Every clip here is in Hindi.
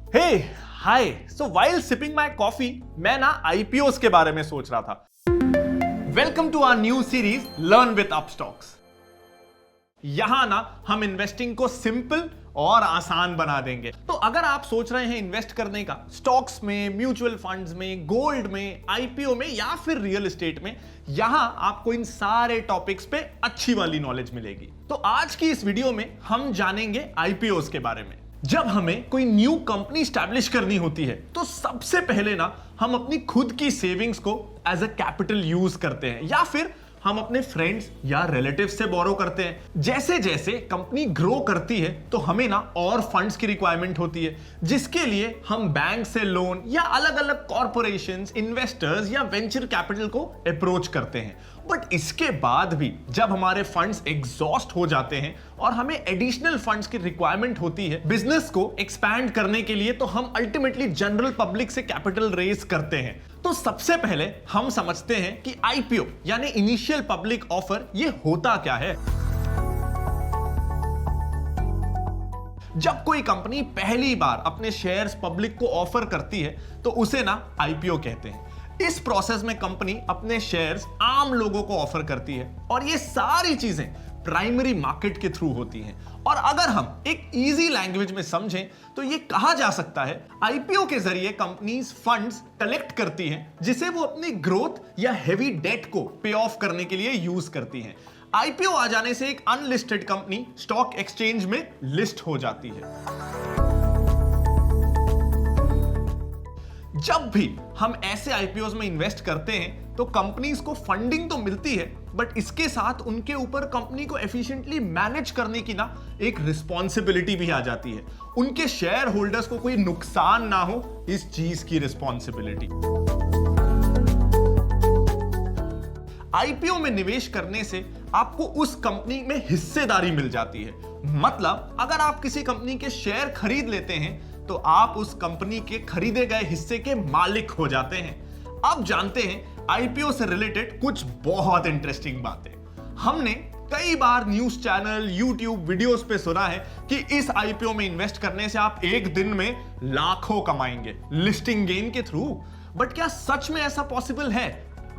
Hey hi so while sipping my coffee मैं ना आईपीओस के बारे में सोच रहा था। Welcome to our new series learn with Upstox. यहां ना हम इन्वेस्टिंग को सिंपल और आसान बना देंगे। तो अगर आप सोच रहे हैं इन्वेस्ट करने का स्टॉक्स में, म्यूचुअल फंड्स में, गोल्ड में, आईपीओ में या फिर रियल एस्टेट में, यहां आपको इन सारे टॉपिक्स पे अच्छी वाली नॉलेज मिलेगी। तो आज की इस वीडियो में हम जानेंगे आईपीओस के बारे में। जब हमें कोई न्यू कंपनी स्टैब्लिश करनी होती है तो सबसे पहले ना हम अपनी खुद की सेविंग्स को एज अ कैपिटल यूज करते हैं या फिर हम अपने फ्रेंड्स या रिलेटिव्स से बोरो करते हैं। जैसे जैसे कंपनी ग्रो करती है तो हमें ना और फंड्स की रिक्वायरमेंट होती है, जिसके लिए हम बैंक से लोन या अलग अलग कॉर्पोरेशंस, इन्वेस्टर्स या वेंचर कैपिटल को अप्रोच करते हैं। बट इसके बाद भी जब हमारे फंड्स एग्जॉस्ट हो जाते हैं और हमें एडिशनल फंड्स की रिक्वायरमेंट होती है बिजनेस को एक्सपैंड करने के लिए, तो हम अल्टीमेटली जनरल पब्लिक से कैपिटल रेज करते हैं। तो सबसे पहले हम समझते हैं कि आईपीओ यानी इनिशियल पब्लिक ऑफर ये होता क्या है। जब कोई कंपनी पहली बार अपने शेयर्स पब्लिक को ऑफर करती है तो उसे ना आईपीओ कहते हैं। इस प्रोसेस में कंपनी अपने शेयर्स आम लोगों को ऑफर करती है और ये सारी चीजें प्राइमरी मार्केट के थ्रू होती हैं। और अगर हम एक इजी लैंग्वेज में समझें तो ये कहा जा सकता है आईपीओ के जरिए कंपनीज फंड्स कलेक्ट करती हैं जिसे वो अपनी ग्रोथ या हेवी डेट को पे ऑफ करने के लिए यूज करती हैं। आईपीओ आ जाने से एक अनलिस्टेड कंपनी स्टॉक एक्सचेंज में लिस्ट हो जाती है। जब भी हम ऐसे आईपीओस में इन्वेस्ट करते हैं तो कंपनीज को फंडिंग तो मिलती है, बट इसके साथ उनके ऊपर कंपनी को एफिशिएंटली मैनेज करने की ना एक रिस्पॉन्सिबिलिटी भी आ जाती है। उनके शेयर होल्डर्स को कोई नुकसान ना हो, इस चीज की रिस्पॉन्सिबिलिटी। आईपीओ में निवेश करने से आपको उस कंपनी में हिस्सेदारी मिल जाती है। मतलब अगर आप किसी कंपनी के शेयर खरीद लेते हैं तो आप उस कंपनी के खरीदे गए हिस्से के मालिक हो जाते हैं। अब जानते हैं आईपीओ से रिलेटेड कुछ बहुत इंटरेस्टिंग बातें। हमने कई बार न्यूज चैनल, यूट्यूब वीडियोस पे सुना है कि इस आईपीओ में इन्वेस्ट करने से आप एक दिन में लाखों कमाएंगे लिस्टिंग गेन के थ्रू। बट क्या सच में ऐसा पॉसिबल है?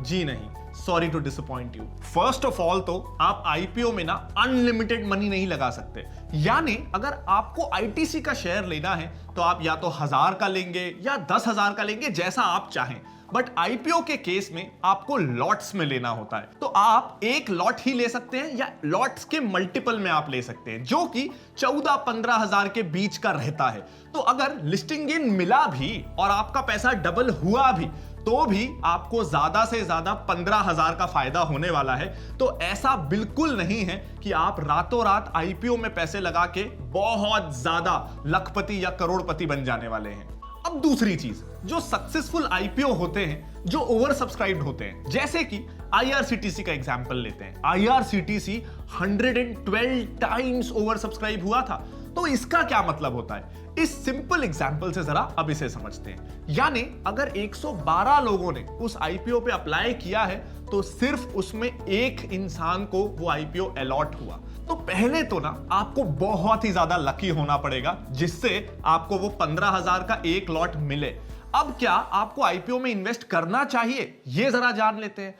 जी नहीं, sorry to disappoint you. First of all तो आप आईपीओ में ना अनलिमिटेड मनी नहीं लगा सकते। यानी अगर आपको आईटीसी का शेयर लेना है तो आप या तो 1000 का लेंगे या 10,000 का लेंगे, जैसा आप चाहें। बट आईपीओ के केस में आपको लॉट्स में लेना होता है। तो आप एक लॉट ही ले सकते हैं या लॉट्स के मल्टीपल में आप ले सकते हैं, जो कि 14-15 हजार के बीच का रहता है। तो अगर लिस्टिंग गेन मिला भी और आपका पैसा डबल हुआ भी तो भी आपको ज्यादा से ज्यादा 15,000 का फायदा होने वाला है। तो ऐसा बिल्कुल नहीं है कि आप रातों रात आईपीओ में पैसे लगा के बहुत ज्यादा लखपति या करोड़पति बन जाने वाले हैं। अब दूसरी चीज, जो सक्सेसफुल आईपीओ होते हैं जो ओवर सब्सक्राइब्ड होते हैं, जैसे कि आईआरसीटीसी का एग्जांपल लेते हैं। आईआरसीटीसी 112 टाइम्स ओवर सब्सक्राइब हुआ था। तो इसका क्या मतलब होता है? इस सिंपल एग्जांपल से जरा अब इसे समझते हैं। यानी अगर 112 लोगों ने उस आईपीओ पे अप्लाई किया है तो सिर्फ उसमें एक इंसान को वो आईपीओ अलॉट हुआ। तो पहले तो ना आपको बहुत ही ज्यादा लकी होना पड़ेगा जिससे आपको वो 15,000 का एक लॉट मिले। अब क्या आपको आईपीओ में इन्वेस्ट करना चाहिए, ये जरा जान लेते हैं।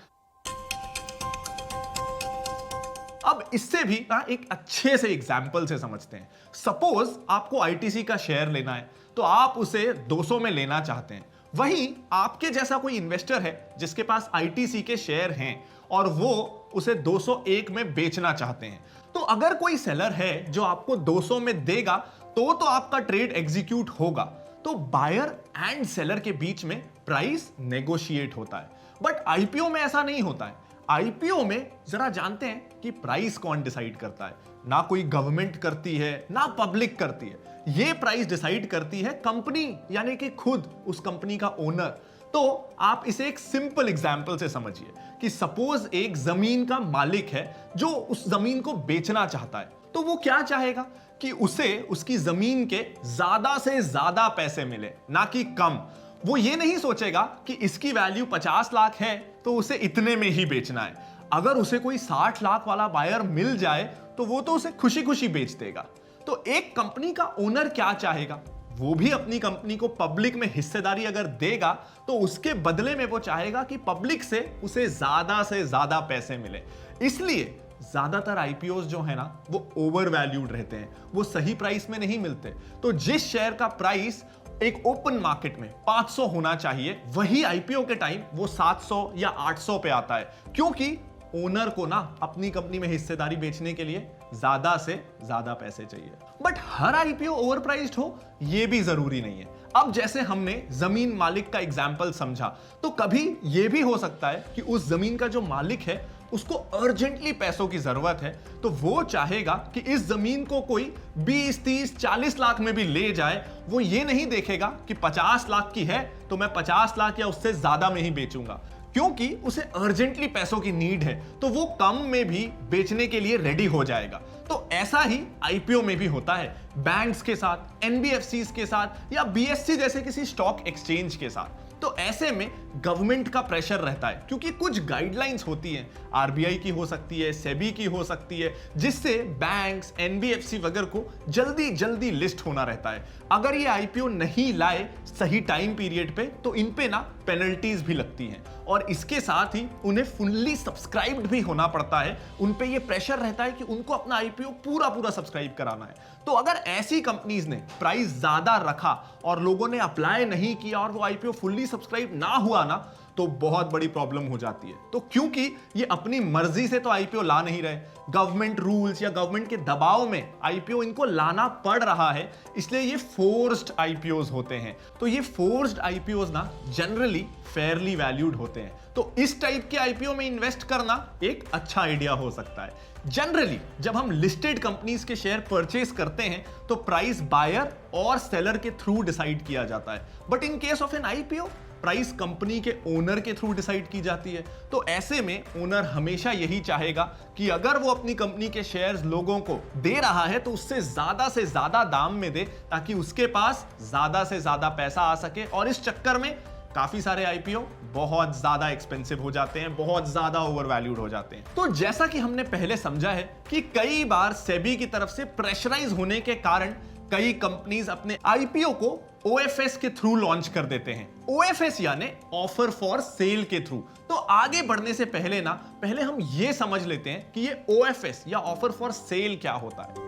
अब इससे भी ना एक अच्छे से एग्जाम्पल से समझते हैं। सपोज आपको आईटीसी का शेयर लेना है तो आप उसे 200 में लेना चाहते हैं। वहीं आपके जैसा कोई इन्वेस्टर है जिसके पास आईटीसी के शेयर हैं और वो उसे 201 में बेचना चाहते हैं। तो अगर कोई सेलर है जो आपको 200 में देगा तो आपका ट्रेड एग्जीक्यूट होगा। तो बायर एंड सेलर के बीच में प्राइस नेगोशिएट होता है। बट आईपीओ में ऐसा नहीं होता है। आईपीओ में जरा जानते हैं कि प्राइस कौन डिसाइड करता है। ना कोई गवर्नमेंट करती है ना पब्लिक करती है, ये प्राइस डिसाइड करती है कंपनी, यानी कि खुद उस कंपनी का ओनर। तो आप इसे एक सिंपल एग्जांपल से समझिए कि सपोज एक जमीन का मालिक है जो उस जमीन को बेचना चाहता है। तो वो क्या चाहेगा कि उसे उसकी जमीन के ज्यादा से ज्यादा पैसे मिले, ना कि कम। वो ये नहीं सोचेगा कि इसकी वैल्यू 50 लाख है तो उसे इतने में ही बेचना है। अगर उसे कोई 60 लाख वाला बायर मिल जाए तो वो तो उसे खुशी खुशी बेच देगा। तो एक कंपनी का ओनर क्या चाहेगा? वो भी अपनी कंपनी को पब्लिक में हिस्सेदारी अगर देगा तो उसके बदले में वो चाहेगा कि पब्लिक से उसे ज्यादा से ज्यादा पैसे मिले। इसलिए ज्यादातर आईपीओ जो है ना वो ओवर वैल्यूड रहते हैं, वो सही प्राइस में नहीं मिलते। तो जिस शेयर का प्राइस एक ओपन मार्केट में 500 होना चाहिए, वही आईपीओ के टाइम वो 700 या 800 पे आता है, क्योंकि ओनर को ना अपनी कंपनी में हिस्सेदारी बेचने के लिए ज्यादा से ज्यादा पैसे चाहिए। But her IPO over priced हो ये भी जरूरी नहीं है। अब जैसे हमने जमीन मालिक का एग्जाम्पल समझा, तो कभी यह भी हो सकता है कि उस जमीन का जो मालिक है उसको अर्जेंटली पैसों की जरूरत है, तो वो चाहेगा कि इस जमीन को कोई 20, 30, 40 लाख में भी ले जाए। वो ये नहीं देखेगा कि 50 लाख की है तो मैं 50 लाख या उससे ज्यादा में ही बेचूंगा, क्योंकि उसे अर्जेंटली पैसों की नीड है, तो वो कम में भी बेचने के लिए रेडी हो जाएगा। तो ऐसा ही आईपीओ में भी होता है, बैंक्स के साथ, एनबीएफसीज के साथ या बीएससी जैसे किसी स्टॉक एक्सचेंज के साथ। तो ऐसे में गवर्नमेंट का प्रेशर रहता है, क्योंकि कुछ गाइडलाइंस होती हैं, आरबीआई की हो सकती है, सेबी की हो सकती है, जिससे बैंक्स, एनबीएफसी वगैरह को जल्दी जल्दी लिस्ट होना रहता है। अगर ये आईपीओ नहीं लाए सही टाइम पीरियड पे तो इन पे ना पेनल्टीज भी लगती हैं, और इसके साथ ही उन्हें फुल्ली सब्सक्राइब्ड भी होना पड़ता है। उन पे ये प्रेशर रहता है कि उनको अपना आईपीओ पूरा पूरा सब्सक्राइब कराना है। तो अगर ऐसी कंपनीज ने प्राइस ज्यादा रखा और लोगों ने अप्लाई नहीं किया और वो आईपीओ फुल्ली सब्सक्राइब ना हुआ ना, तो बहुत बड़ी प्रॉब्लम हो जाती है। तो क्योंकि ये अपनी मर्जी से तो आईपीओ ला नहीं रहे, गवर्नमेंट रूल्स या गवर्नमेंट के दबाव में आईपीओ इनको लाना पड़ रहा है, इसलिए ये फोर्स्ड आईपीओज होते हैं। तो ये फोर्स्ड आईपीओज ना जनरली फेयरली वैल्यूड होते हैं। तो इस टाइप के आईपीओ में इन्वेस्ट करना एक अच्छा आइडिया हो सकता है। जनरली जब हम लिस्टेड कंपनीज के शेयर परचेज करते हैं तो प्राइस बायर और सेलर के थ्रू डिसाइड किया जाता है, but in case of N IPO price company के ओनर के थ्रू डिसाइड की जाती है। तो ऐसे में ओनर हमेशा यही चाहेगा कि अगर वो अपनी कंपनी के शेयर्स लोगों को दे रहा है तो उससे ज्यादा दाम में दे, ताकि उसके पास ज्यादा से ज्यादा पैसा आ सके। और इस चक्कर में काफी सारे आईपीओ बहुत ज्यादा एक्सपेंसिव हो जाते हैं, बहुत ज्यादा ओवर वैल्यूड हो जाते हैं। तो जैसा कि हमने पहले समझा है कि कई बार सेबी की तरफ से प्रेशराइज होने के कारण कई कंपनीज अपने आईपीओ को ओएफएस के थ्रू लॉन्च कर देते हैं। ओएफएस यानी ऑफर फॉर सेल के थ्रू। तो आगे बढ़ने से पहले हम ये समझ लेते हैं कि ये ओएफएस या ऑफर फॉर सेल क्या होता है।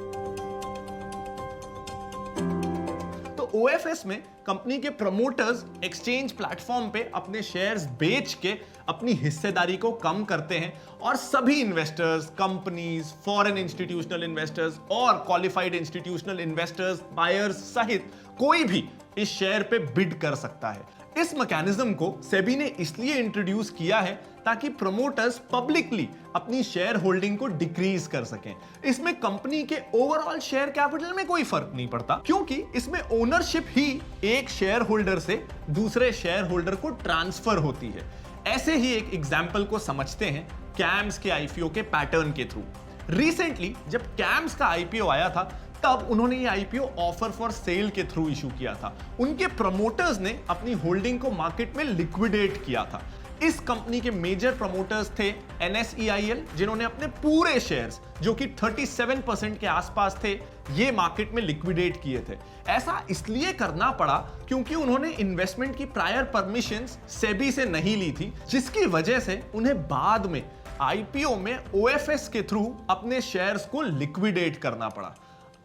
तो ओएफएस में कंपनी के प्रमोटर्स एक्सचेंज प्लेटफॉर्म पे अपने शेयर्स बेच के अपनी हिस्सेदारी को कम करते हैं, और सभी investors, companies, foreign institutional investors और क्वालिफाइड इंस्टीट्यूशनल इन्वेस्टर्स, बायर्स सहित कोई भी इस शेयर पे बिड कर सकता है। इस मैकेनिज्म को सेबी ने इसलिए इंट्रोड्यूस किया है ताकि प्रमोटर्स पब्लिकली अपनी शेयर होल्डिंग को डिक्रीज कर सकें। इसमें कंपनी के ओवरऑल शेयर कैपिटल में कोई फर्क नहीं पड़ता, क्योंकि इसमें ओनरशिप ही एक शेयर होल्डर से दूसरे शेयर होल्डर को ट्रांसफर होती है। ऐसे ही एक एग्जाम्पल को समझते हैं कैम्स के आईपीओ के पैटर्न के थ्रू। रिसेंटली जब कैम्स का आईपीओ आया था तब उन्होंने ये आईपीओ ऑफर फॉर सेल के थ्रू इशू किया था। उनके प्रमोटर्स ने अपनी होल्डिंग को मार्केट में लिक्विडेट किया था। इस कंपनी के मेजर प्रमोटर्स थे NSEIL, जिन्होंने अपने पूरे शेयर्स जो कि 37% के आसपास थे ये मार्केट में लिक्विडेट किए थे। ऐसा इसलिए करना पड़ा क्योंकि उन्होंने इन्वेस्टमेंट की प्रायर परमिशंस सेबी से नहीं ली थी, जिसकी वजह से उन्हें बाद में आईपीओ में ओएफएस के थ्रू अपने शेयर्स को लिक्विडेट करना पड़ा।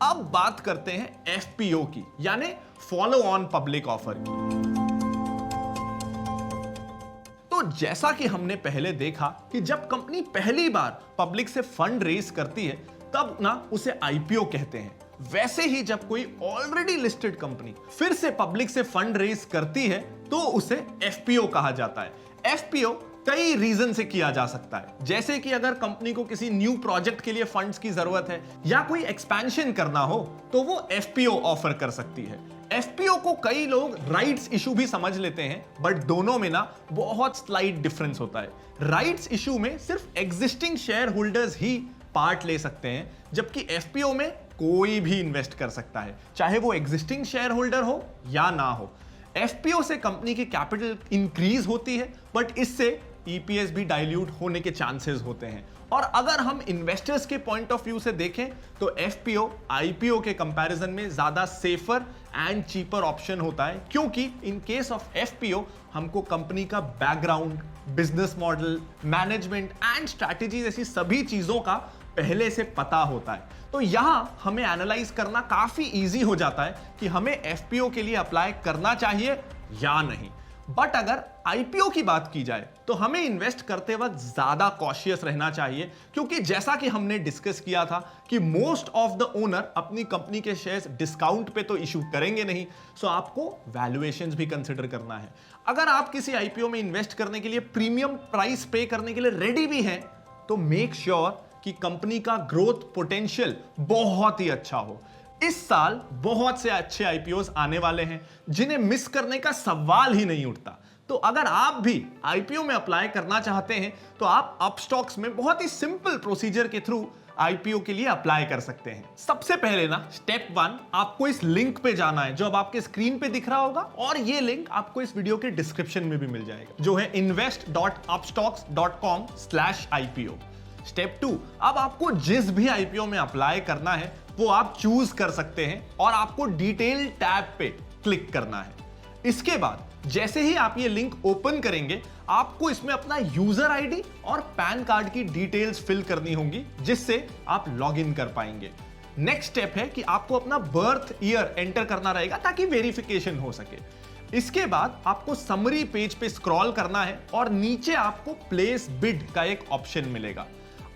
अब बात करते हैं एफपीओ की, यानी फॉलो ऑन पब्लिक ऑफर की। तो जैसा कि हमने पहले देखा कि जब कंपनी पहली बार पब्लिक से फंड रेज करती है तब ना उसे आईपीओ कहते हैं। वैसे ही जब कोई ऑलरेडी लिस्टेड कंपनी फिर से पब्लिक से फंड रेज करती है तो उसे एफपीओ कहा जाता है। एफपीओ कई रीजन से किया जा सकता है, जैसे कि अगर कंपनी को किसी न्यू प्रोजेक्ट के लिए फंड्स की जरूरत है या कोई एक्सपेंशन करना हो तो वो एफपीओ ऑफर कर सकती है। एफपीओ को कई लोग राइट्स इशू भी समझ लेते हैं, बट दोनों में ना बहुत स्लाइट डिफरेंस होता है। राइट्स इशू में सिर्फ एग्जिस्टिंग शेयर होल्डर्स ही पार्ट ले सकते हैं, जबकि एफपीओ में कोई भी इन्वेस्ट कर सकता है, चाहे वो एग्जिस्टिंग शेयर होल्डर हो या ना हो। एफपीओ से कंपनी की कैपिटल इंक्रीज होती है, बट इससे ईपीएस भी डाइल्यूट होने के चांसेस होते हैं। और अगर हम इन्वेस्टर्स के पॉइंट ऑफ व्यू से देखें तो एफपीओ आईपीओ के कंपैरिजन में ज्यादा सेफर एंड चीपर ऑप्शन होता है, क्योंकि इन केस ऑफ एफपीओ हमको कंपनी का background, business model, management and strategy जैसी सभी चीजों का पहले से पता होता है। तो यहां हमें एनालाइज करना काफी इजी हो जाता है कि हमें एफपीओ के लिए अप्लाई करना चाहिए या नहीं। बट अगर आईपीओ की बात की जाए तो हमें इन्वेस्ट करते वक्त ज्यादा कॉशियस रहना चाहिए, क्योंकि जैसा कि हमने डिस्कस किया था कि मोस्ट ऑफ द ओनर अपनी कंपनी के शेयर्स डिस्काउंट पे तो इशू करेंगे नहीं, सो आपको वैल्यूएशंस भी कंसिडर करना है। अगर आप किसी आईपीओ में इन्वेस्ट करने के लिए प्रीमियम प्राइस पे करने के लिए रेडी भी हैं तो मेक श्योर कि कंपनी का ग्रोथ पोटेंशियल बहुत ही अच्छा हो। इस साल बहुत से अच्छे आईपीओस आने वाले हैं जिन्हें मिस करने का सवाल ही नहीं उठता। तो अगर आप भी आईपीओ में अप्लाई करना चाहते हैं तो आप अपस्टॉक्स में बहुत ही सिंपल प्रोसीजर के थ्रू आईपीओ के लिए अप्लाई कर सकते हैं। सबसे पहले ना स्टेप 1, आपको इस लिंक पे जाना है जो अब आपके स्क्रीन पे दिख रहा होगा, और ये लिंक आपको इस वीडियो के डिस्क्रिप्शन में भी मिल जाएगा, जो है invest.upstocks.com/IPO। स्टेप 2, अब आपको जिस भी आईपीओ में अप्लाई करना है वो आप चूज कर सकते हैं और आपको डिटेल टैब पे क्लिक करना है। इसके बाद जैसे ही आप ये लिंक ओपन करेंगे आपको इसमें अपना यूजर आईडी और पैन कार्ड की डिटेल्स फिल करनी होंगी, जिससे आप लॉग इन कर पाएंगे। नेक्स्ट स्टेप है कि आपको अपना बर्थ ईयर एंटर करना रहेगा ताकि वेरिफिकेशन हो सके। इसके बाद आपको समरी पेज पे स्क्रॉल करना है और नीचे आपको प्लेस बिड का एक ऑप्शन मिलेगा।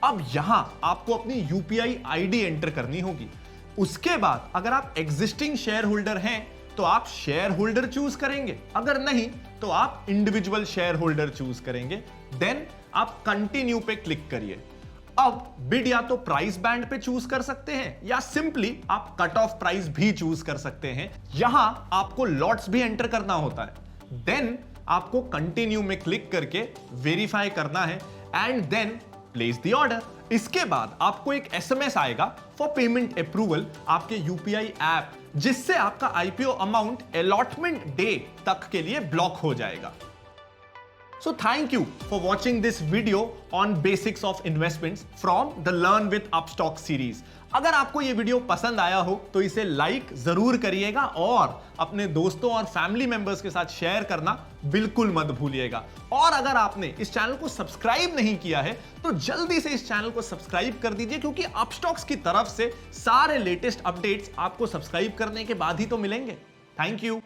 अब यहां आपको अपनी यूपीआई आईडी एंटर करनी होगी। उसके बाद अगर आप एग्जिस्टिंग शेयर होल्डर हैं तो आप शेयर होल्डर चूज करेंगे, अगर नहीं तो आप इंडिविजुअल शेयर होल्डर चूज करेंगे। देन आप कंटिन्यू पे क्लिक करिए। अब बिड या तो प्राइस बैंड पे चूज कर सकते हैं या सिंपली आप कट ऑफ प्राइस भी चूज कर सकते हैं। यहां आपको लॉट्स भी एंटर करना होता है। देन आपको कंटिन्यू में क्लिक करके वेरीफाई करना है and then place the order. इसके बाद आपको एक एसएमएस आएगा फॉर पेमेंट अप्रूवल आपके यूपीआई ऐप, जिससे आपका आईपीओ अमाउंट अलॉटमेंट डे तक के लिए ब्लॉक हो जाएगा। So thank you for watching this video on basics of investments from the Learn with Upstox series. अगर आपको ये वीडियो पसंद आया हो तो इसे लाइक जरूर करिएगा और अपने दोस्तों और फैमिली मेंबर्स के साथ शेयर करना बिल्कुल मत भूलिएगा। और अगर आपने इस चैनल को सब्सक्राइब नहीं किया है तो जल्दी से इस चैनल को सब्सक्राइब कर दीजिए, क्योंकि अपस्टॉक्स की तरफ से सारे लेटेस्ट अपडेट्स आपको सब्सक्राइब करने के बाद ही तो मिलेंगे। Thank you.